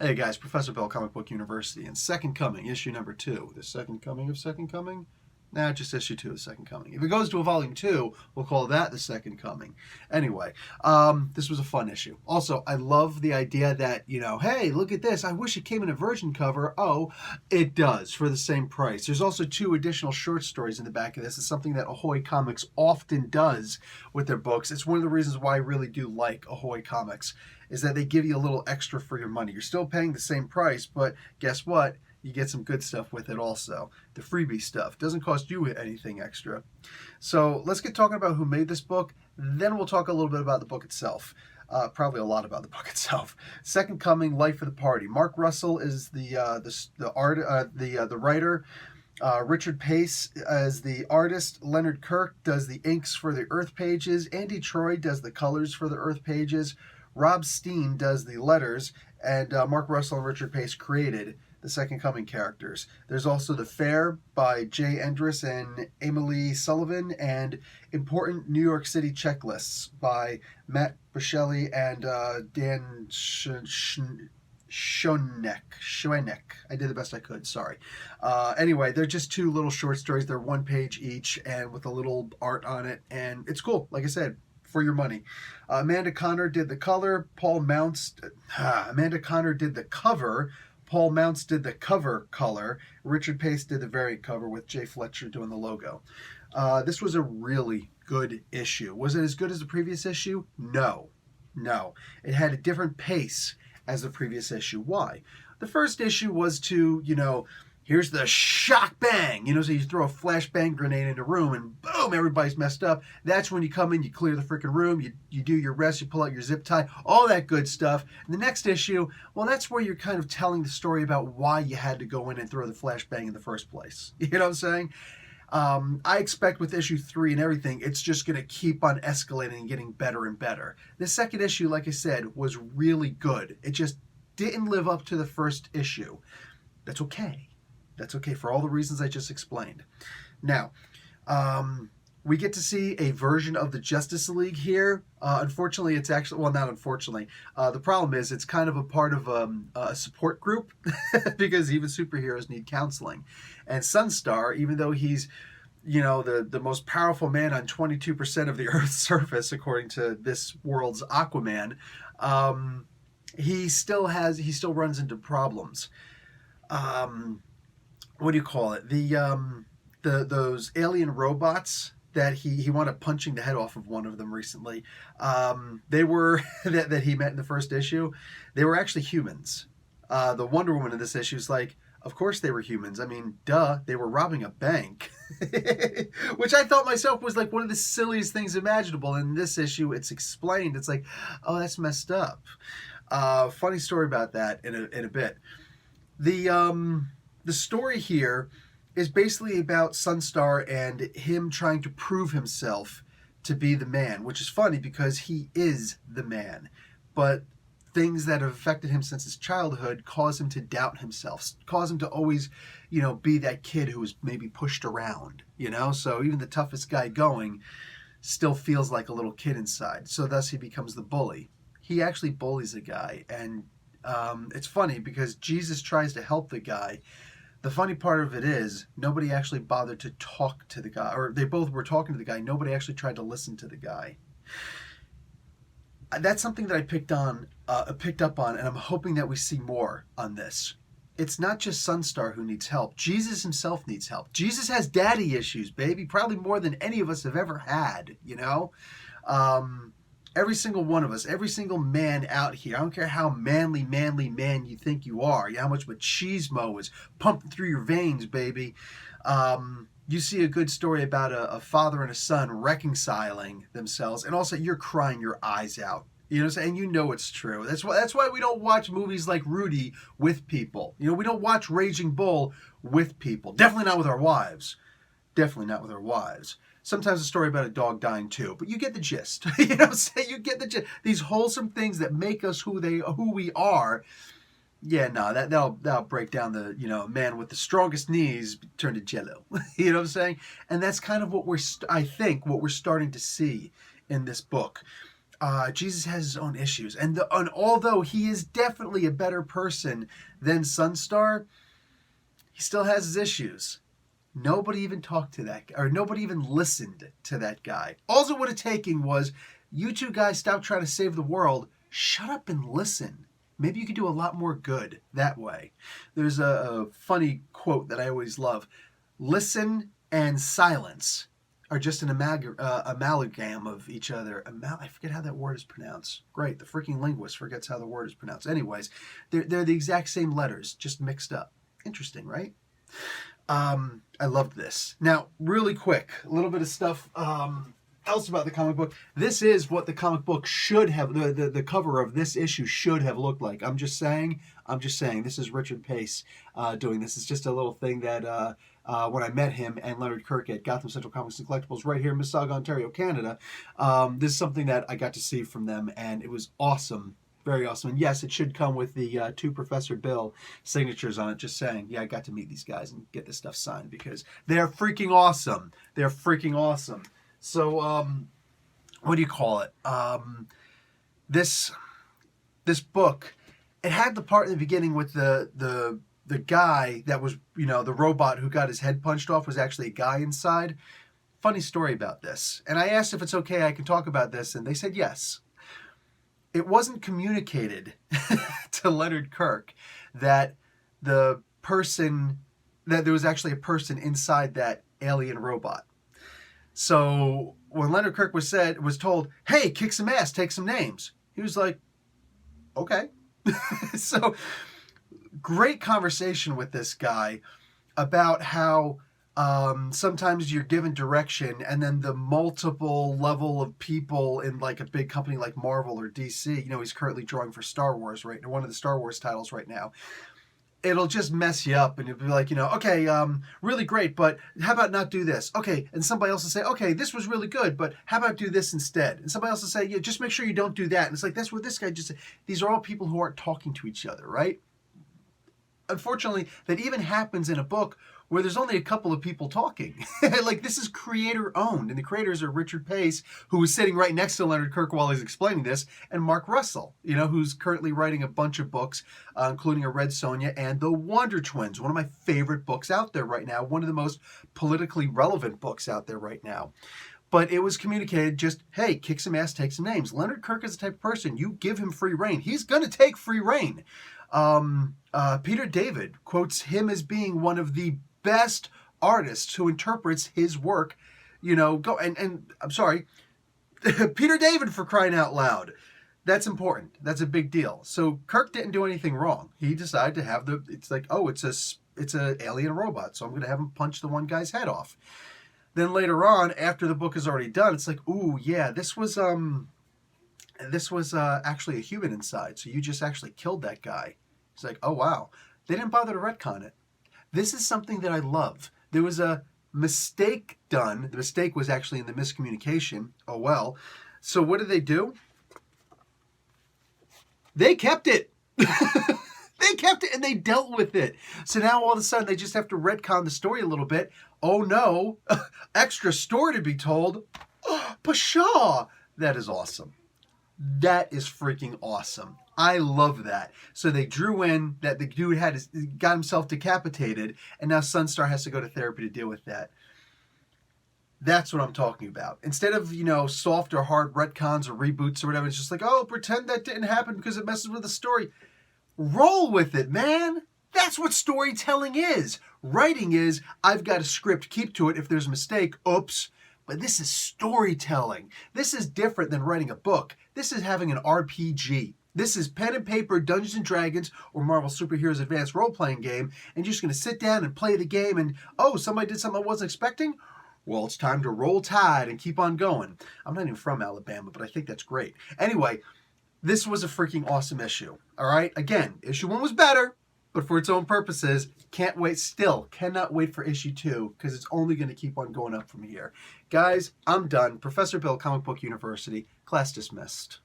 Hey guys, Professor Bell, Comic Book University, and Second Coming, issue number 2. The Second Coming of Second Coming? Nah, just issue 2 of Second Coming. If it goes to a volume 2, we'll call that the Second Coming. Anyway, this was a fun issue. Also, I love the idea that, hey, look at this. I wish it came in a virgin cover. Oh, it does, for the same price. There's also 2 additional short stories in the back of this. It's something that Ahoy Comics often does with their books. It's one of the reasons why I really do like Ahoy Comics, is that they give you a little extra for your money. You're still paying the same price, but guess what? You get some good stuff with it also. The freebie stuff doesn't cost you anything extra. So let's get talking about who made this book. Then we'll talk a little bit about the book itself. Probably a lot about the book itself. Second Coming, Life of the Party. Mark Russell is the writer. Richard Pace as the artist. Leonard Kirk does the inks for the Earth pages. Andy Troy does the colors for the Earth pages. Rob Steen does the letters, and Mark Russell and Richard Pace created the Second Coming characters. There's also The Fair by Jay Endress and Emily Sullivan, and Important New York City Checklists by Matt Buscelli and Dan Schoeneck. I did the best I could, sorry. Anyway, they're just 2 little short stories. They're 1 page each and with a little art on it, and it's cool, like I said, for your money. Amanda Connor did the color. Amanda Connor did the cover. Paul Mounts did the cover color. Richard Pace did the variant cover with Jay Fletcher doing the logo. This was a really good issue. Was it as good as the previous issue? No. It had a different pace as the previous issue. Why? The first issue was to, here's the shock bang, so you throw a flashbang grenade in a room and boom, everybody's messed up. That's when you come in, you clear the freaking room, you do your rest, you pull out your zip tie, all that good stuff. And the next issue, well, that's where you're kind of telling the story about why you had to go in and throw the flashbang in the first place. You know what I'm saying? I expect with issue 3 and everything, it's just going to keep on escalating and getting better and better. The second issue, like I said, was really good. It just didn't live up to the first issue. That's okay. That's okay for all the reasons I just explained. Now, we get to see a version of the Justice League here. Unfortunately, it's actually, well, not unfortunately. The problem is it's kind of a part of a support group because even superheroes need counseling. And Sunstar, even though he's, the most powerful man on 22% of the Earth's surface, according to this world's Aquaman, he still runs into problems. What do you call it? Those alien robots that he wound up punching the head off of one of them recently. They were that he met in the first issue. They were actually humans. The Wonder Woman in this issue is like, of course they were humans. I mean, duh, they were robbing a bank, which I thought myself was like one of the silliest things imaginable. In this issue, it's explained. It's like, oh, that's messed up. Funny story about that in a bit. The story here is basically about Sunstar and him trying to prove himself to be the man, which is funny because he is the man. But things that have affected him since his childhood cause him to doubt himself, cause him to always, be that kid who was maybe pushed around, So even the toughest guy going still feels like a little kid inside. So thus he becomes the bully. He actually bullies a guy, and it's funny because Jesus tries to help the guy. The funny part of it is nobody actually bothered to talk to the guy, or they both were talking to the guy. Nobody actually tried to listen to the guy. That's something that I picked up on, and I'm hoping that we see more on this. It's not just Sunstar who needs help. Jesus himself needs help. Jesus has daddy issues, baby, probably more than any of us have ever had, Every single one of us, every single man out here, I don't care how manly man you think you are, how much machismo is pumping through your veins, baby. You see a good story about a father and a son reconciling themselves, and also you're crying your eyes out. And it's true. That's why we don't watch movies like Rudy with people. We don't watch Raging Bull with people. Definitely not with our wives. Sometimes a story about a dog dying too, but you get the gist. You get the gist. These wholesome things that make us who we are. Yeah, no, that'll break down the man with the strongest knees turn to jello. You know what I'm saying? And that's kind of what we're starting to see in this book. Jesus has his own issues, and although he is definitely a better person than Sunstar, he still has his issues. Nobody even talked to that guy, or nobody even listened to that guy. All it would have taken was, you two guys stop trying to save the world, shut up and listen. Maybe you could do a lot more good that way. There's a funny quote that I always love. Listen and silence are just an amalgam of each other. I forget how that word is pronounced. Great, the freaking linguist forgets how the word is pronounced. Anyways, they're the exact same letters, just mixed up. Interesting, right? I loved this. Now, really quick, a little bit of stuff else about the comic book. This is what the comic book should have, the cover of this issue should have looked like. I'm just saying, this is Richard Pace doing this. It's just a little thing that when I met him and Leonard Kirk at Gotham Central Comics and Collectibles right here in Mississauga, Ontario, Canada, this is something that I got to see from them, and it was awesome. Very awesome. And yes, it should come with the to Professor Bill signatures on it. Just saying. Yeah, I got to meet these guys and get this stuff signed because they're freaking awesome. They're freaking awesome. So, what do you call it? This book, it had the part in the beginning with the guy that was, the robot who got his head punched off was actually a guy inside. Funny story about this. And I asked if it's okay I can talk about this, and they said yes. It wasn't communicated to Leonard Kirk that there was actually a person inside that alien robot. So when Leonard Kirk was told, hey, kick some ass, take some names, he was like, okay. So great conversation with this guy about how sometimes you're given direction and then the multiple level of people in like a big company like Marvel or DC, he's currently drawing for Star Wars, right? One of the Star Wars titles right now. It'll just mess you up and you'll be like, okay, really great, but how about not do this? Okay, and somebody else will say, okay, this was really good, but how about do this instead? And somebody else will say, yeah, just make sure you don't do that. And it's like, that's what this guy just said. These are all people who aren't talking to each other, right? Unfortunately, that even happens in a book where there's only a couple of people talking. Like, this is creator owned, and the creators are Richard Pace, who was sitting right next to Leonard Kirk while he's explaining this, and Mark Russell, who's currently writing a bunch of books, including a Red Sonja and The Wonder Twins, one of my favorite books out there right now, one of the most politically relevant books out there right now. But it was communicated just, hey, kick some ass, take some names. Leonard Kirk is the type of person, you give him free reign, he's going to take free reign. Peter David quotes him as being one of the best artists who interprets his work, and I'm sorry, Peter David, for crying out loud. That's important. That's a big deal. So Kirk didn't do anything wrong. He decided to have it's like, oh, it's a alien robot, so I'm going to have him punch the one guy's head off. Then later on, after the book is already done, it's like, ooh, yeah, this was actually a human inside, so you just actually killed that guy. It's like, oh, wow. They didn't bother to retcon it. This is something that I love. There was a mistake done. The mistake was actually in the miscommunication. Oh, well. So what did they do? They kept it. They kept it and they dealt with it. So now all of a sudden they just have to retcon the story a little bit. Oh, no. Extra story to be told. Oh, pshaw. That is awesome. That is freaking awesome. I love that. So they drew in that the dude got himself decapitated, and now Sunstar has to go to therapy to deal with that. That's what I'm talking about. Instead of, soft or hard retcons or reboots or whatever, it's just like, oh, pretend that didn't happen because it messes with the story. Roll with it, man. That's what storytelling is. Writing is, I've got a script, keep to it. If there's a mistake, oops. But this is storytelling. This is different than writing a book. This is having an RPG. This is pen and paper, Dungeons and Dragons, or Marvel Superheroes Advanced Role-Playing Game, and you're just going to sit down and play the game, and, oh, somebody did something I wasn't expecting? Well, it's time to roll tide and keep on going. I'm not even from Alabama, but I think that's great. Anyway, this was a freaking awesome issue, all right? Again, issue 1 was better, but for its own purposes, cannot wait for issue 2, because it's only going to keep on going up from here. Guys, I'm done. Professor Bill, Comic Book University, class dismissed.